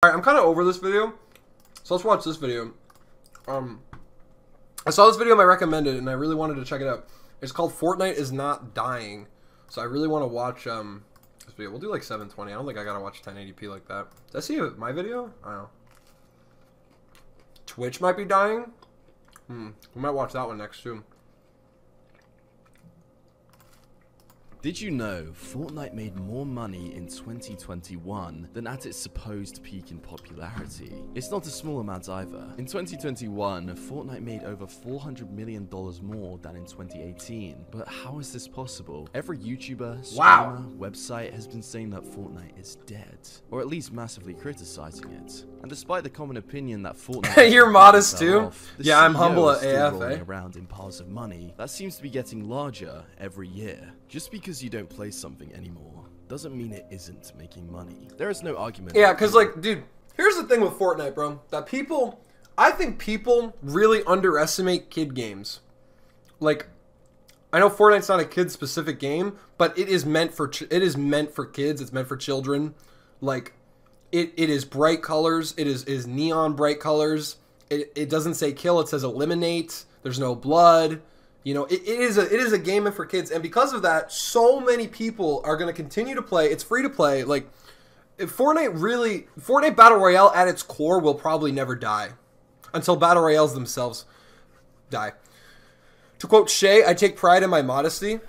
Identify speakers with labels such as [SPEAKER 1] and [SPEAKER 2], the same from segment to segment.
[SPEAKER 1] Alright, I'm kind of over this video. So let's watch this video. I saw this video and I recommended it, and I really wanted to check it out. It's called Fortnite is Not Dying. So I really want to watch this video. We'll do like 720. I don't think I gotta watch 1080p like that. Did I see my video? I don't know. Twitch might be dying. We might watch that one next too.
[SPEAKER 2] Did you know Fortnite made more money in 2021 than at its supposed peak in popularity? It's not a small amount either. In 2021, Fortnite made over $400 million more than in 2018. But how is this possible? Every YouTuber, streamer, website has been saying that Fortnite is dead, or at least massively criticizing it. And despite the common opinion that Fortnite
[SPEAKER 1] you're modest too?
[SPEAKER 2] Off,
[SPEAKER 1] yeah, I'm humble at
[SPEAKER 2] still
[SPEAKER 1] AF.
[SPEAKER 2] Rolling around in piles of money that seems to be getting larger every year. Just because you don't play something anymore doesn't mean it isn't making money. There is no argument.
[SPEAKER 1] Yeah, because like, dude, here's the thing with Fortnite, bro. That I think people really underestimate kid games. Like, I know Fortnite's not a kid-specific game, but it is meant for kids. It's meant for children. Like, it is bright colors. It is neon bright colors. It doesn't say kill. It says eliminate. There's no blood. You know, it is a game for kids, and because of that, so many people are going to continue to play. It's free to play. Like, Fortnite Battle Royale at its core will probably never die until Battle Royales themselves die. To quote Shay, I take pride in my modesty.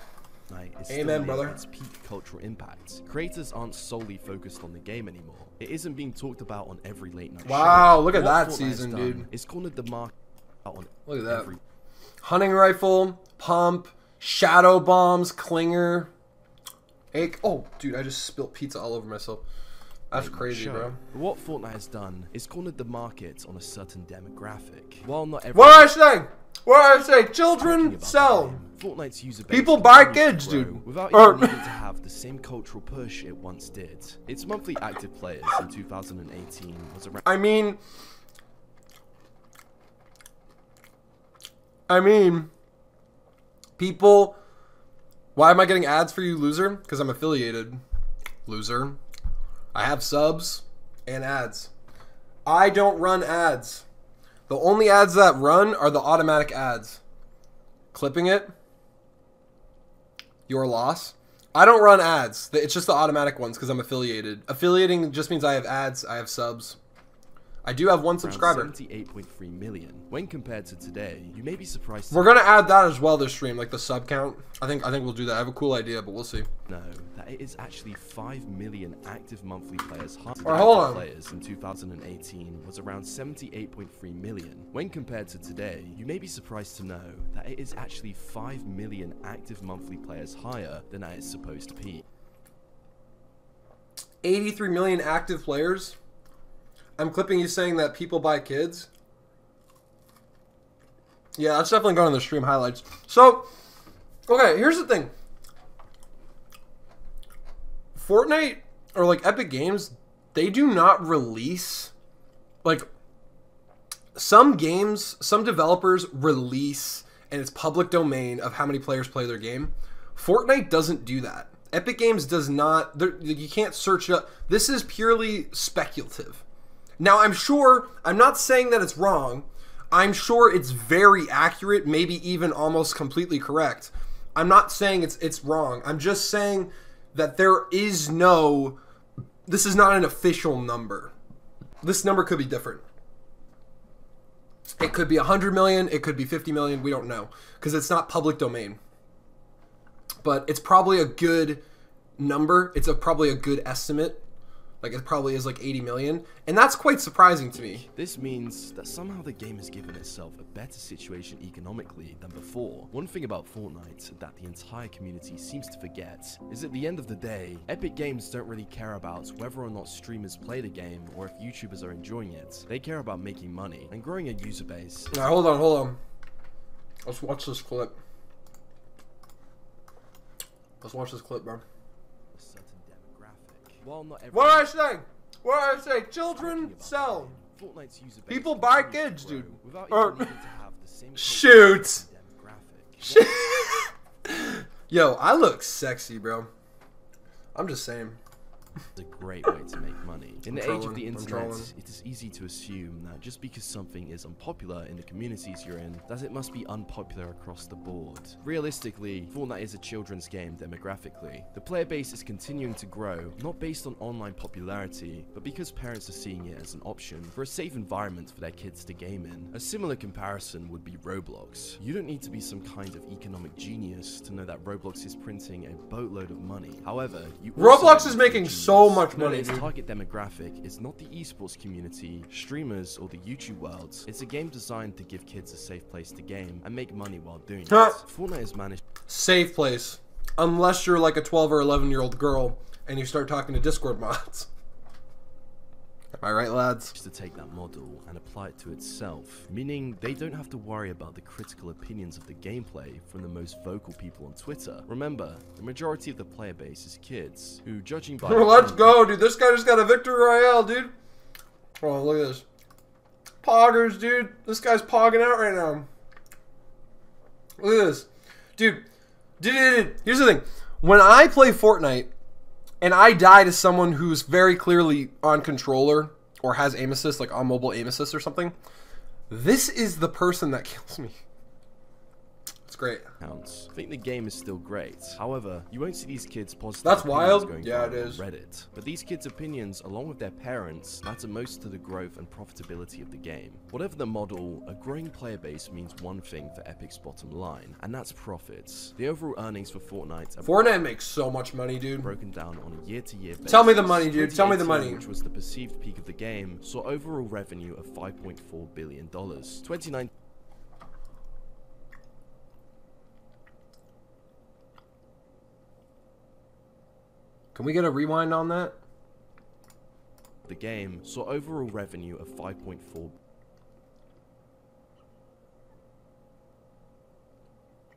[SPEAKER 1] Amen, brother.
[SPEAKER 2] Its peak cultural impact. Creators aren't solely focused on the game anymore. It isn't being talked about on every late night show.
[SPEAKER 1] Wow, look at that season, dude.
[SPEAKER 2] It's cornered the market on
[SPEAKER 1] look at that. Hunting rifle, pump, shadow bombs, clinger. Oh, dude, I just spilled pizza all over myself. That's crazy, bro.
[SPEAKER 2] What Fortnite has done is cornered the market on a certain demographic. While not every
[SPEAKER 1] What I say, children sell.
[SPEAKER 2] Fortnite's user base
[SPEAKER 1] people buy kids, dude.
[SPEAKER 2] Without even needing to have the same cultural push it once did. Its monthly active players in 2018 was around.
[SPEAKER 1] I mean, people. Why am I getting ads for you, loser? Because I'm affiliated, loser. I have subs and ads. I don't run ads. The only ads that run are the automatic ads. Clipping it. Your loss. I don't run ads. It's just the automatic ones because I'm affiliated. Affiliating just means I have ads. I have subs. I do have one subscriber.
[SPEAKER 2] 78.3 million. When compared to today, you may be surprised.
[SPEAKER 1] We're gonna add that as well this stream, like the sub count. I think we'll do that. I have a cool idea, but we'll see.
[SPEAKER 2] No, that it is actually 5 million active monthly players.
[SPEAKER 1] Hold on.
[SPEAKER 2] Players in 2018 was around 78.3 million. When compared to today, you may be surprised to know that it is actually 5 million active monthly players higher than at its supposed peak.
[SPEAKER 1] 83 million active players. I'm clipping you saying that people buy kids. Yeah, that's definitely going in the stream highlights. So, okay, here's the thing. Fortnite, or like Epic Games, they do not release, like, some games, some developers release, and it's public domain of how many players play their game. Fortnite doesn't do that. Epic Games does not, you can't search it up. This is purely speculative. Now, I'm not saying that it's wrong. I'm sure it's very accurate, maybe even almost completely correct. I'm not saying it's wrong. I'm just saying that this is not an official number. This number could be different. It could be 100 million, it could be 50 million, we don't know, because it's not public domain. But it's probably a good number. It's probably a good estimate. Like, it probably is like 80 million. And that's quite surprising to me.
[SPEAKER 2] This means that somehow the game has given itself a better situation economically than before. One thing about Fortnite that the entire community seems to forget is at the end of the day, Epic Games don't really care about whether or not streamers play the game or if YouTubers are enjoying it. They care about making money and growing a user base.
[SPEAKER 1] Alright, hold on. Let's watch this clip. Let's watch this clip, bro. What did I say? Children sell. People buy kids, dude. Shoot. Yo, I look sexy, bro. I'm just saying.
[SPEAKER 2] It's a great way to make money. In the age of the
[SPEAKER 1] I'm
[SPEAKER 2] internet,
[SPEAKER 1] trolling.
[SPEAKER 2] it is easy to assume that just because something is unpopular in the communities you're in, that it must be unpopular across the board. Realistically, Fortnite is a children's game demographically. The player base is continuing to grow, not based on online popularity, but because parents are seeing it as an option for a safe environment for their kids to game in. A similar comparison would be Roblox. You don't need to be some kind of economic genius to know that Roblox is printing a boatload of money. However, you also
[SPEAKER 1] Roblox
[SPEAKER 2] don't
[SPEAKER 1] is
[SPEAKER 2] need to be
[SPEAKER 1] making
[SPEAKER 2] a
[SPEAKER 1] so
[SPEAKER 2] genius
[SPEAKER 1] much
[SPEAKER 2] to know
[SPEAKER 1] money,
[SPEAKER 2] that its
[SPEAKER 1] dude.
[SPEAKER 2] target demographic is not the esports community, streamers, or the YouTube world. It's a game designed to give kids a safe place to game and make money while doing it. Fortnite has managed
[SPEAKER 1] Safe place. Unless you're like a 12 or 11-year-old girl and you start talking to Discord mods. Am I right, lads?
[SPEAKER 2] to take that model and apply it to itself, meaning they don't have to worry about the critical opinions of the gameplay from the most vocal people on Twitter. Remember, the majority of the player base is kids, who, judging by
[SPEAKER 1] Let's go, dude. This guy just got a victory royale, dude. Oh, look at this. Poggers, dude. This guy's pogging out right now. Look at this. Dude. Here's the thing. When I play Fortnite and I die to someone who's very clearly on controller or has aim assist, like on mobile aim assist or something, this is the person that kills me. It's great.
[SPEAKER 2] counts. I think the game is still great. However, you won't see these kids' positive
[SPEAKER 1] That's
[SPEAKER 2] opinions
[SPEAKER 1] wild.
[SPEAKER 2] going
[SPEAKER 1] Yeah, it
[SPEAKER 2] viral
[SPEAKER 1] is.
[SPEAKER 2] on Reddit. But these kids' opinions, along with their parents, matter most to the growth and profitability of the game. Whatever the model, a growing player base means one thing for Epic's bottom line, and that's profits. The overall earnings for Fortnite are
[SPEAKER 1] Fortnite makes so much money, dude.
[SPEAKER 2] broken down on a year-to-year basis.
[SPEAKER 1] Tell me the money, dude. Tell me the
[SPEAKER 2] 2018,
[SPEAKER 1] money.
[SPEAKER 2] which was the perceived peak of the game, saw overall revenue of $5.4 billion. 2019
[SPEAKER 1] Can we get a rewind on that?
[SPEAKER 2] the game saw overall revenue of 5.4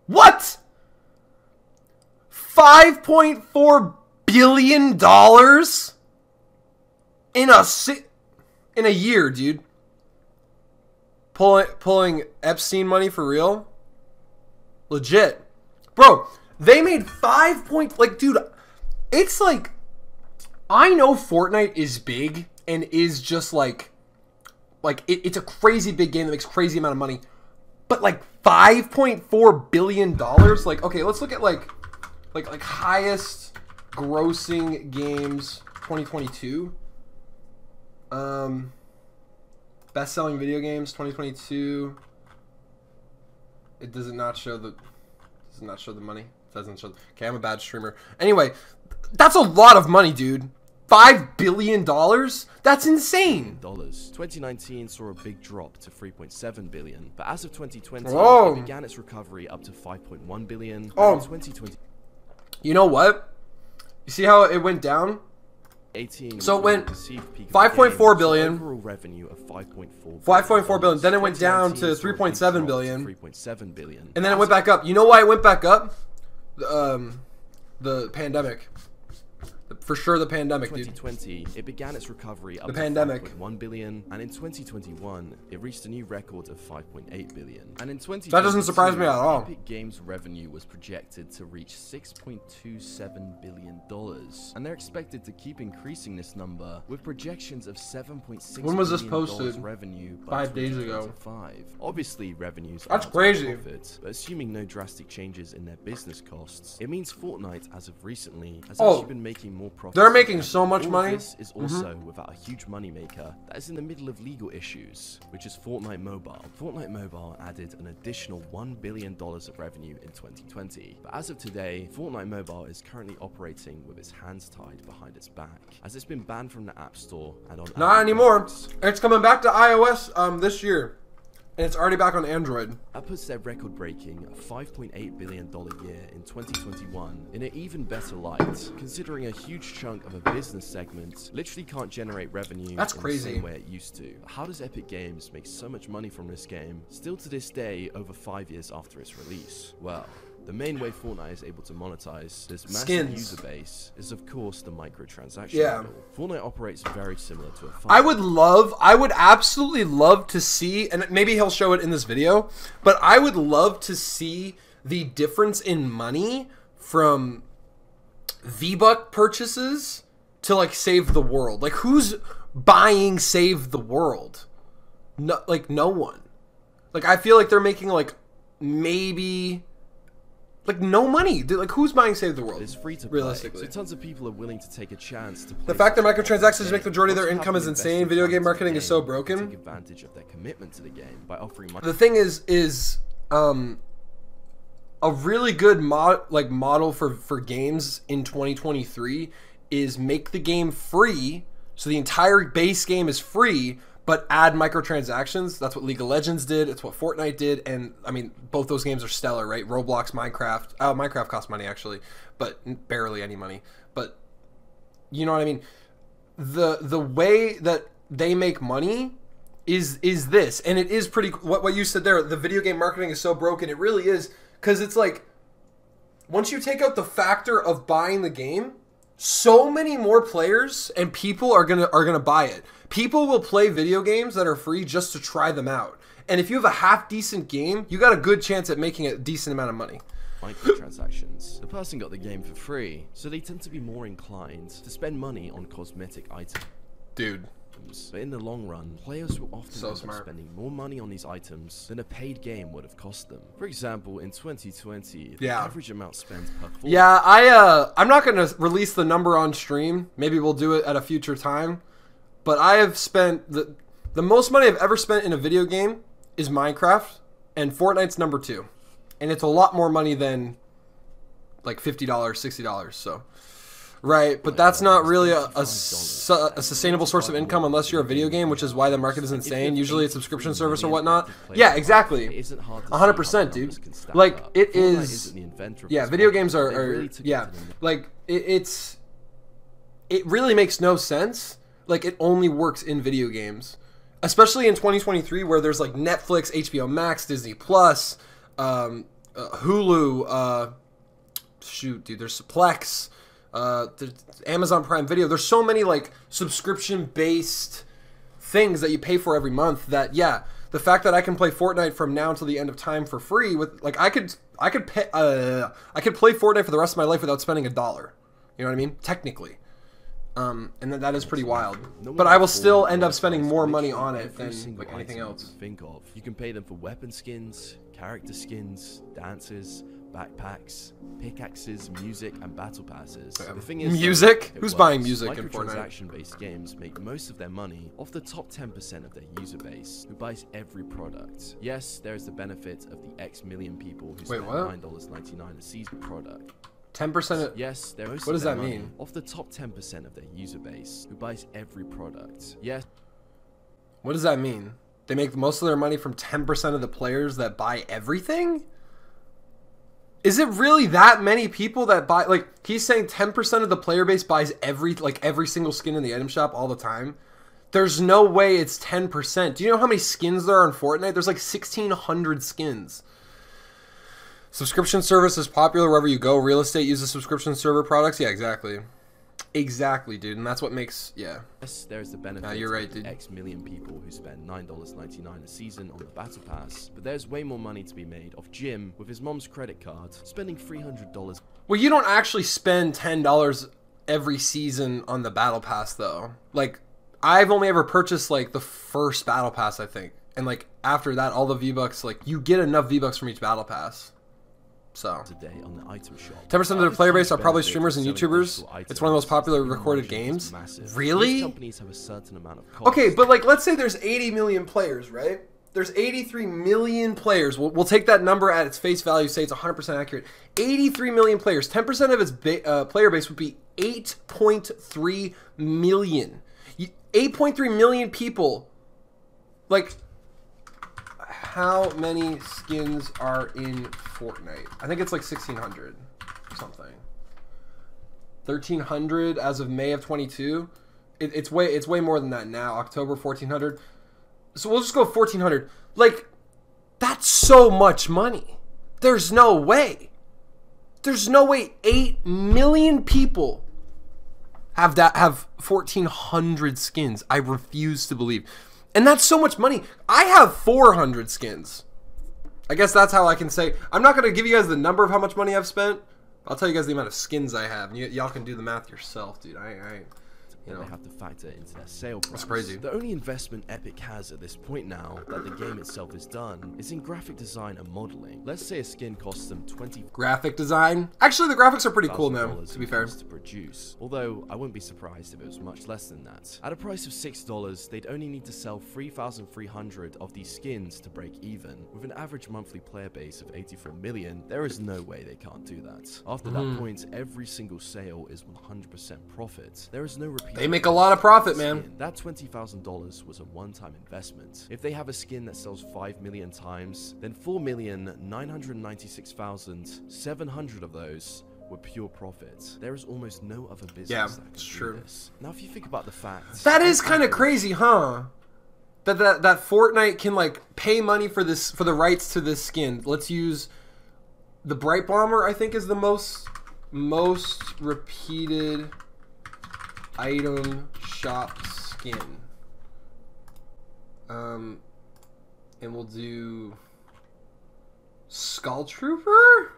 [SPEAKER 1] What? $5.4 billion in a year, dude. Pulling Epstein money for real? Legit. Bro, they made dude, it's like, I know Fortnite is big and is just it's a crazy big game that makes crazy amount of money. But like $5.4 billion? Like, okay, let's look at like highest grossing games 2022. Best selling video games 2022. It does not show the money. It doesn't show. Okay, I'm a bad streamer. Anyway, that's a lot of money, dude. $5 billion? That's insane.
[SPEAKER 2] 2019 saw a big drop to 3.7 billion, but as of 2020,
[SPEAKER 1] Whoa.
[SPEAKER 2] it began its recovery up to 5.1 billion.
[SPEAKER 1] Oh.
[SPEAKER 2] And in 2020,
[SPEAKER 1] You know what? You see how it went down?
[SPEAKER 2] 18
[SPEAKER 1] So it
[SPEAKER 2] was
[SPEAKER 1] went
[SPEAKER 2] the perceived peak of
[SPEAKER 1] 5.4
[SPEAKER 2] the game, saw
[SPEAKER 1] billion.
[SPEAKER 2] overall revenue of 5.4
[SPEAKER 1] $5.4 billion. Then it went down to
[SPEAKER 2] 2019 saw a big
[SPEAKER 1] $3.7
[SPEAKER 2] drop to
[SPEAKER 1] billion.
[SPEAKER 2] 3.7 billion.
[SPEAKER 1] And then it went back up. You know why it went back up? The pandemic. For sure, the pandemic, dude.
[SPEAKER 2] 2020, it began its recovery up
[SPEAKER 1] The
[SPEAKER 2] to
[SPEAKER 1] pandemic.
[SPEAKER 2] 5.1 billion, and in 2021, it reached a new record of 5.8 billion. And in 2022,
[SPEAKER 1] That doesn't surprise me at all.
[SPEAKER 2] Epic Games revenue was projected to reach $6.27 billion, and they're expected to keep increasing this number with projections of $7.6
[SPEAKER 1] When was this
[SPEAKER 2] billion
[SPEAKER 1] posted?
[SPEAKER 2] revenue by
[SPEAKER 1] 5 days ago.
[SPEAKER 2] 2025. Obviously, revenues
[SPEAKER 1] That's
[SPEAKER 2] are
[SPEAKER 1] crazy.
[SPEAKER 2] profit, but assuming no drastic changes in their business costs, it means Fortnite, as of recently, has
[SPEAKER 1] Oh,
[SPEAKER 2] actually been making more profits.
[SPEAKER 1] they're making so much
[SPEAKER 2] All of
[SPEAKER 1] money.
[SPEAKER 2] This is also without a huge moneymaker that is in the middle of legal issues, which is Fortnite Mobile. Fortnite Mobile added an additional $1 billion of revenue in 2020, but as of today, Fortnite Mobile is currently operating with its hands tied behind its back, as it's been banned from the App Store and on
[SPEAKER 1] Not
[SPEAKER 2] Apple
[SPEAKER 1] anymore.
[SPEAKER 2] products.
[SPEAKER 1] It's coming back to iOS this year. And it's already back on Android.
[SPEAKER 2] That puts their record-breaking $5.8 billion year in 2021 in an even better light, considering a huge chunk of a business segment literally can't generate revenue
[SPEAKER 1] That's
[SPEAKER 2] in
[SPEAKER 1] crazy.
[SPEAKER 2] the same way it used to. How does Epic Games make so much money from this game, still to this day, over 5 years after its release? Well, the main way Fortnite is able to monetize this massive
[SPEAKER 1] Skins.
[SPEAKER 2] user base is, of course, the microtransaction
[SPEAKER 1] Yeah.
[SPEAKER 2] model. Fortnite operates very similar to a
[SPEAKER 1] I would absolutely love to see, and maybe he'll show it in this video, but I would love to see the difference in money from V-Buck purchases to like save the world. Like who's buying Save the World? No, like no one. Like I feel like they're making like maybe like no money. Dude, like who's buying Save the World?
[SPEAKER 2] It's free to
[SPEAKER 1] realistically.
[SPEAKER 2] Play, so tons of people are willing to take a chance to play.
[SPEAKER 1] The fact that microtransactions make the majority of their income is insane. Video game marketing is so broken.
[SPEAKER 2] Take advantage of their commitment to the game by offering
[SPEAKER 1] the thing is a really good model for games in 2023 is make the game free, so the entire base game is free, but add microtransactions. That's what League of Legends did. It's what Fortnite did. And, I mean, both those games are stellar, right? Roblox, Minecraft. Oh, Minecraft costs money, actually. But barely any money. But, you know what I mean? The way that they make money is this. And it is pretty... What you said there, the video game marketing is so broken. It really is. Because it's like, once you take out the factor of buying the game, so many more players and people are gonna buy it. People will play video games that are free just to try them out. And if you have a half decent game, you got a good chance at making a decent amount of money.
[SPEAKER 2] Microtransactions. The person got the game for free, so they tend to be more inclined to spend money on cosmetic items.
[SPEAKER 1] Dude.
[SPEAKER 2] But in the long run, players will often end up
[SPEAKER 1] smart.
[SPEAKER 2] spending more money on these items than a paid game would have cost them. For example, in 2020, the average amount spent per quarter.
[SPEAKER 1] Yeah, I'm not gonna release the number on stream. Maybe we'll do it at a future time. But I have spent the most money I've ever spent in a video game is Minecraft, and Fortnite's number 2, and it's a lot more money than like $50, $60. So. Right, but that's not really a sustainable source of income unless you're a video game, which is why the market is insane. Usually it's subscription service or whatnot. Yeah, exactly. 100%, dude. Like, it is... Yeah, video games are yeah. Like, it really makes no sense. Like, it only works in video games. Especially in 2023 where there's, like, Netflix, HBO Max, Disney+, Hulu, shoot, dude, there's Plex... Amazon Prime Video. There's so many like subscription-based things that you pay for every month that, yeah, the fact that I can play Fortnite from now until the end of time for free with like I could play Fortnite for the rest of my life without spending $1. You know what I mean? Technically. And that is pretty wild. But I will still end up spending more money on it than like anything else.
[SPEAKER 2] Think of. You can pay them for weapon skins, character skins, dances, backpacks, pickaxes, music, and battle passes. The thing is,
[SPEAKER 1] music? Who's buying music in Fortnite?
[SPEAKER 2] Microtransaction-based games make most of their money off the top 10% of their user base, who buys every product. Yes, there is the benefit of the X million people who spend $9.99 a season product.
[SPEAKER 1] 10% of...
[SPEAKER 2] Yes, there is...
[SPEAKER 1] What does that mean?
[SPEAKER 2] Off the top 10% of their user base, who buys every product. Yes.
[SPEAKER 1] What does that mean? They make most of their money from 10% of the players that buy everything? Is it really that many people that buy, like, he's saying 10% of the player base buys every single skin in the item shop all the time? There's no way it's 10%. Do you know how many skins there are in Fortnite? There's like 1,600 skins. Subscription service is popular wherever you go. Real estate uses subscription server products. Yeah, exactly. Exactly, dude. And that's what makes, yeah.
[SPEAKER 2] Yes, there's the benefit
[SPEAKER 1] you're right, dude.
[SPEAKER 2] Of X million people who spend $9.99 a season on the battle pass, but there's way more money to be made off Jim with his mom's credit card, spending $300.
[SPEAKER 1] Well, you don't actually spend $10 every season on the battle pass, though. Like, I've only ever purchased, like, the first battle pass, I think. And, like, after that, all the V-Bucks, like, you get enough V-Bucks from each battle pass. So,
[SPEAKER 2] today on the item shop.
[SPEAKER 1] 10% of their player base are probably streamers and YouTubers. It's one of the most popular recorded games. Really?
[SPEAKER 2] Companies have a certain amount of cost.
[SPEAKER 1] Okay, but like, let's say there's 80 million players, right? There's 83 million players. We'll take that number at its face value, say it's 100% accurate. 83 million players. 10% of its player base would be 8.3 million. 8.3 million people. Like, how many skins are in Fortnite? I think it's like 1,600 or something. 1,300 as of May of 22. It's way more than that now. October 1,400. So we'll just go 1,400. Like, that's so much money. There's no way. There's no way 8 million people have 1,400 skins. I refuse to believe. And that's so much money. I have 400 skins. I guess that's how I can say. I'm not going to give you guys the number of how much money I've spent. I'll tell you guys the amount of skins I have. Y'all can do the math yourself, dude.
[SPEAKER 2] that they have to factor into their sale price.
[SPEAKER 1] That's crazy.
[SPEAKER 2] The only investment Epic has at this point now that the game itself is done is in graphic design and modeling. Let's say a skin costs them $20,000
[SPEAKER 1] Graphic design. Actually, the graphics are pretty cool now, to be fair.
[SPEAKER 2] to produce. Although I wouldn't be surprised if it was much less than that. At a price of $6, they'd only need to sell 3,300 of these skins to break even. With an average monthly player base of 84 million, there is no way they can't do that. After that point, every single sale is 100% profit. There is no repeat.
[SPEAKER 1] They make a lot of profit, man.
[SPEAKER 2] That $20,000 was a one-time investment. If they have a skin that sells 5 million times, then 4,996,700 of those were pure profit. There is almost no other business that can do this. Now, if you think about the fact
[SPEAKER 1] that is kind of crazy, huh? That Fortnite can like pay money for this, for the rights to this skin. Let's use the Bright Bomber. I think is the most repeated item shop skin. And we'll do Skull Trooper.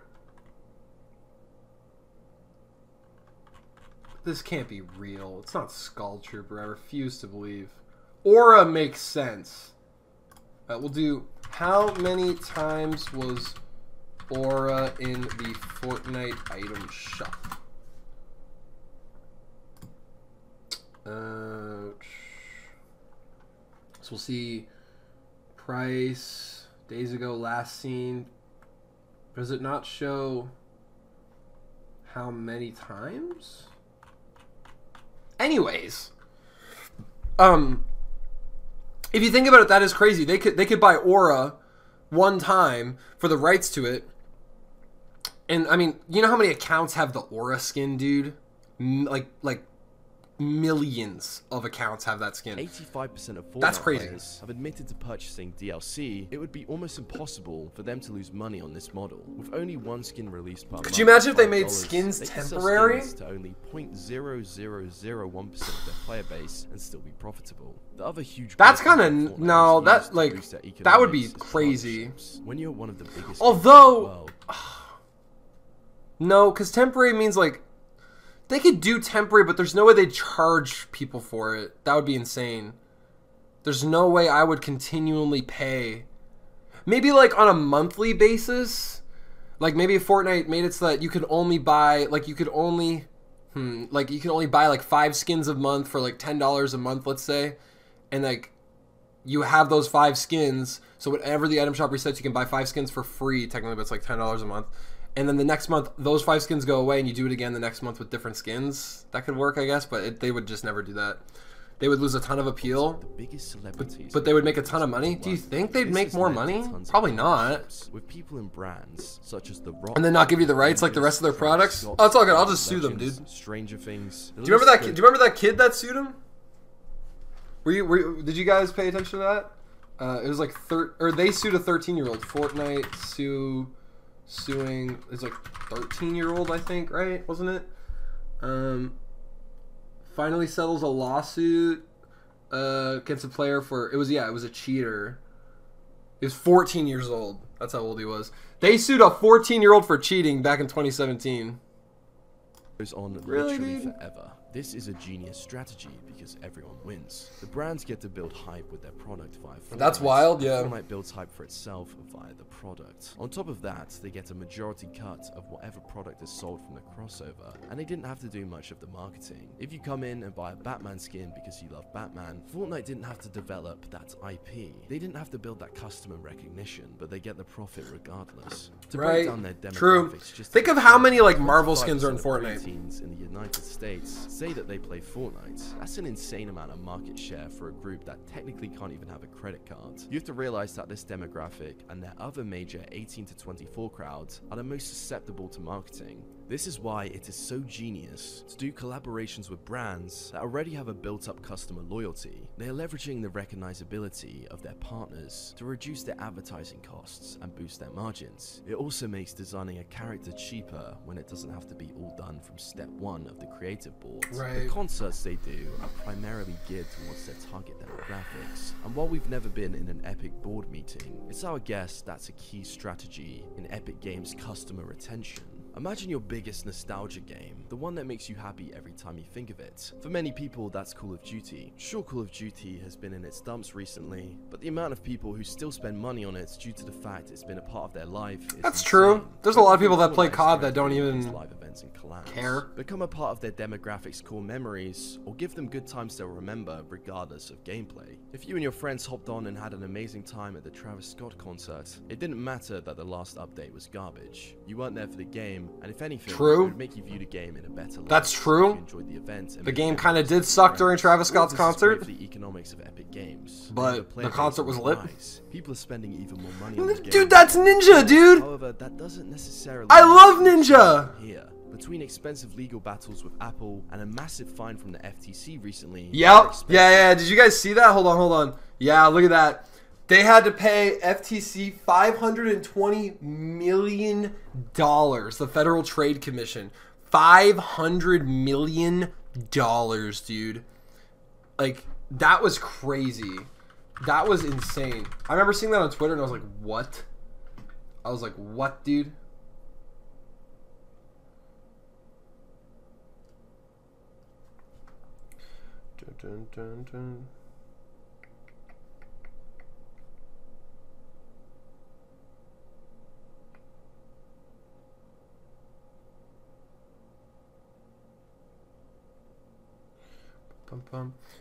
[SPEAKER 1] This can't be real. It's not Skull Trooper. I refuse to believe. Aura makes sense. We'll do, how many times was Aura in the Fortnite item shop? So we'll see price, days ago, last seen. Does it not show how many times? Anyways, if you think about it, that is crazy. They could buy Aura one time for the rights to it. And I mean, you know how many accounts have the Aura skin, dude? Like millions of accounts have that skin.
[SPEAKER 2] 85% of
[SPEAKER 1] That's
[SPEAKER 2] Fortnite
[SPEAKER 1] crazy.
[SPEAKER 2] players have admitted to purchasing DLC. It would be almost impossible for them to lose money on this model. With only one skin released per month.
[SPEAKER 1] Could you imagine if they made
[SPEAKER 2] $5,
[SPEAKER 1] skins
[SPEAKER 2] they could sell
[SPEAKER 1] temporary?
[SPEAKER 2] skins to only 0.0001% of their player base and still be profitable. The other huge
[SPEAKER 1] That's
[SPEAKER 2] benefit
[SPEAKER 1] kind
[SPEAKER 2] of
[SPEAKER 1] of,
[SPEAKER 2] Fortnite
[SPEAKER 1] no,
[SPEAKER 2] is
[SPEAKER 1] that
[SPEAKER 2] used to
[SPEAKER 1] like,
[SPEAKER 2] boost their
[SPEAKER 1] that would be
[SPEAKER 2] economics is
[SPEAKER 1] crazy.
[SPEAKER 2] partnerships. When you're one of the biggest
[SPEAKER 1] Although,
[SPEAKER 2] in the world,
[SPEAKER 1] no, because temporary means like, they could do temporary, but there's no way they'd charge people for it. That would be insane. There's no way I would continually pay. Maybe like on a monthly basis. Like maybe if Fortnite made it so that you could only buy, like you could only buy like 5 skins a month for like $10 a month, let's say. And like you have those 5 skins. So whenever the item shop resets, you can buy 5 skins for free, technically, but it's like $10 a month. And then the next month, those 5 skins go away, and you do it again the next month with different skins. That could work, I guess, but they would just never do that. They would lose a ton of appeal,
[SPEAKER 2] the biggest celebrities
[SPEAKER 1] but they would make a ton of money. Do you think they'd make more money? Probably not.
[SPEAKER 2] With people in brands such as The Rock,
[SPEAKER 1] And then not give you the rights like the rest of their products? Oh, it's all good. I'll just sue them, dude.
[SPEAKER 2] Stranger Things.
[SPEAKER 1] Do you remember that? Do you remember that kid that sued him? Did you guys pay attention to that? It was like they sued a 13-year-old. Fortnite suing it's like 13-year-old, I think, right? Wasn't it? Finally settles a lawsuit against a player for it was a cheater. He was 14 years old. That's how old he was. They sued a 14-year-old for cheating back in 2017.
[SPEAKER 2] Goes on
[SPEAKER 1] Really,
[SPEAKER 2] literally
[SPEAKER 1] dude?
[SPEAKER 2] forever. This is a genius strategy because everyone wins. The brands get to build hype with their product via Fortnite.
[SPEAKER 1] That's wild, yeah.
[SPEAKER 2] Fortnite builds hype for itself via the product. On top of that, they get a majority cut of whatever product is sold from the crossover, and they didn't have to do much of the marketing. If you come in and buy a Batman skin because you love Batman, Fortnite didn't have to develop that IP. They didn't have to build that customer recognition, but they get the profit regardless. To break
[SPEAKER 1] Right.
[SPEAKER 2] down their demographics,
[SPEAKER 1] True.
[SPEAKER 2] just
[SPEAKER 1] Think of how many like Marvel skins are in
[SPEAKER 2] 25% of
[SPEAKER 1] Fortnite.
[SPEAKER 2] preteens in the United States say that they play Fortnite. That's an insane amount of market share for a group that technically can't even have a credit card. You have to realize that this demographic and their other major 18 to 24 crowds are the most susceptible to marketing. This is why it is so genius to do collaborations with brands that already have a built-up customer loyalty. They are leveraging the recognizability of their partners to reduce their advertising costs and boost their margins. It also makes designing a character cheaper when it doesn't have to be all done from step 1 of the creative board.
[SPEAKER 1] Right.
[SPEAKER 2] The concerts they do are primarily geared towards their target demographics. And while we've never been in an Epic board meeting, it's our guess that's a key strategy in Epic Games customer retention. Imagine your biggest nostalgia game, the one that makes you happy every time you think of it. For many people, that's Call of Duty. Sure, Call of Duty has been in its dumps recently, but the amount of people who still spend money on it due to the fact it's been a part of their life is
[SPEAKER 1] That's
[SPEAKER 2] insane.
[SPEAKER 1] true. There's a lot of people that play
[SPEAKER 2] Fortnite's
[SPEAKER 1] COD that
[SPEAKER 2] going
[SPEAKER 1] don't
[SPEAKER 2] through
[SPEAKER 1] even
[SPEAKER 2] these live events and collabs.
[SPEAKER 1] care.
[SPEAKER 2] Become a part of their demographics' core memories, or give them good times they'll remember regardless of gameplay. If you and your friends hopped on and had an amazing time at the Travis Scott concert, it didn't matter that the last update was garbage. You weren't there for the game, and if anything, it would make you view the game in a better light.
[SPEAKER 1] That's true.
[SPEAKER 2] You enjoyed the event.
[SPEAKER 1] The game kind of did suck during Travis Scott's concert.
[SPEAKER 2] The economics of Epic Games,
[SPEAKER 1] but the concert was lit.
[SPEAKER 2] Nice. People are spending even more money on this game.
[SPEAKER 1] Dude, that's Ninja, dude.
[SPEAKER 2] However, that doesn't necessarily.
[SPEAKER 1] I love Ninja.
[SPEAKER 2] Here, between expensive legal battles with Apple and a massive fine from the FTC recently.
[SPEAKER 1] Yep. Yeah. Did you guys see that? Hold on. Yeah, look at that. They had to pay FTC $520 million. The Federal Trade Commission. $500 million, dude. Like, that was crazy. That was insane. I remember seeing that on Twitter and I was like, what? I was like, what, dude? Dun, dun, dun.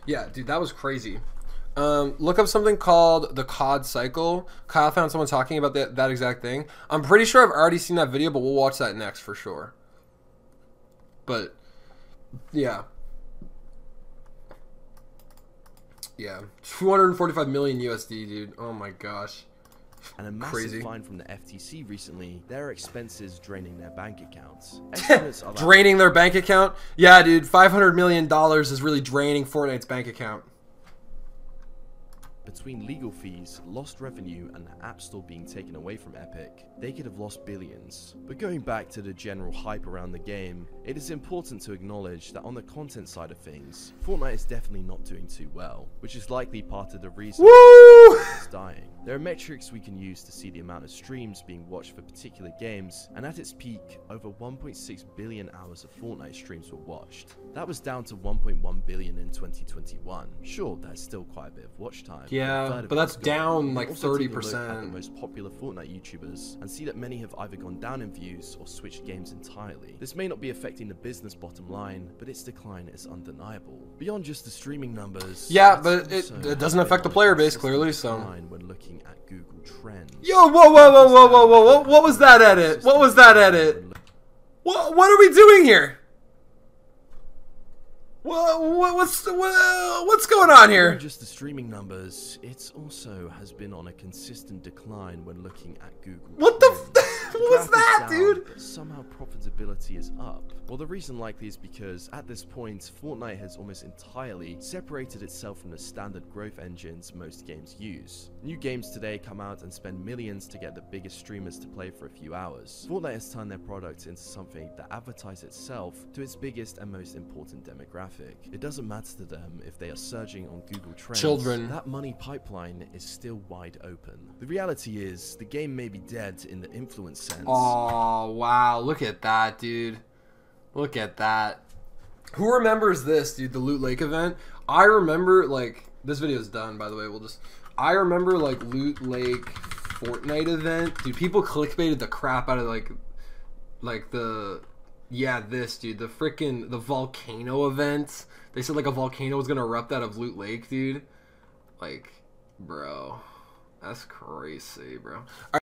[SPEAKER 1] Yeah, dude, that was crazy. Look up something called the COD cycle. Kyle found someone talking about that exact thing. I'm pretty sure I've already seen that video, but we'll watch that next for sure. But, yeah. Yeah, 245 million USD, dude. Oh my gosh.
[SPEAKER 2] And a massive
[SPEAKER 1] Crazy.
[SPEAKER 2] fine from the FTC recently, their expenses draining their bank accounts.
[SPEAKER 1] Draining their bank account? Yeah, dude, $500 million is really draining Fortnite's bank account.
[SPEAKER 2] Between legal fees, lost revenue, and the App Store being taken away from Epic, they could have lost billions. But going back to the general hype around the game, it is important to acknowledge that on the content side of things, Fortnite is definitely not doing too well, which is likely part of the reason it's dying. There are metrics we can use to see the amount of streams being watched for particular games, and at its peak, over 1.6 billion hours of Fortnite streams were watched. That was down to 1.1 billion in 2021. Sure, that's still quite a bit of watch time.
[SPEAKER 1] Yeah, but that's down like 30%.
[SPEAKER 2] Also take a look at the most popular Fortnite YouTubers and see that many have either gone down in views or switched games entirely. This may not be affecting the business bottom line, but its decline is undeniable. Beyond just the streaming numbers,
[SPEAKER 1] yeah, but it doesn't affect the player base clearly. So
[SPEAKER 2] when looking at Google Trends.
[SPEAKER 1] Yo, whoa! What was that edit? What was that edit? What are we doing here? What's going on here?
[SPEAKER 2] Not just the streaming numbers, it also has been on a consistent decline when looking at Google.
[SPEAKER 1] What the what was that, dude?
[SPEAKER 2] But somehow profitability is up. Well, the reason likely is because at this point, Fortnite has almost entirely separated itself from the standard growth engines most games use. New games today come out and spend millions to get the biggest streamers to play for a few hours. Fortnite has turned their product into something that advertises itself to its biggest and most important demographic. It doesn't matter to them if they are surging on Google Trends.
[SPEAKER 1] Children.
[SPEAKER 2] That money pipeline is still wide open. The reality is, the game may be dead in the influence sense.
[SPEAKER 1] Oh, wow. Look at that, dude. Look at that. Who remembers this, dude? The Loot Lake event? I remember, like, this video's done, by the way. I remember, like, Loot Lake Fortnite event. Dude, people clickbaited the crap out of, like the... Yeah, this, dude. The volcano event. They said, like, a volcano was gonna erupt out of Loot Lake, dude. Like, bro. That's crazy, bro.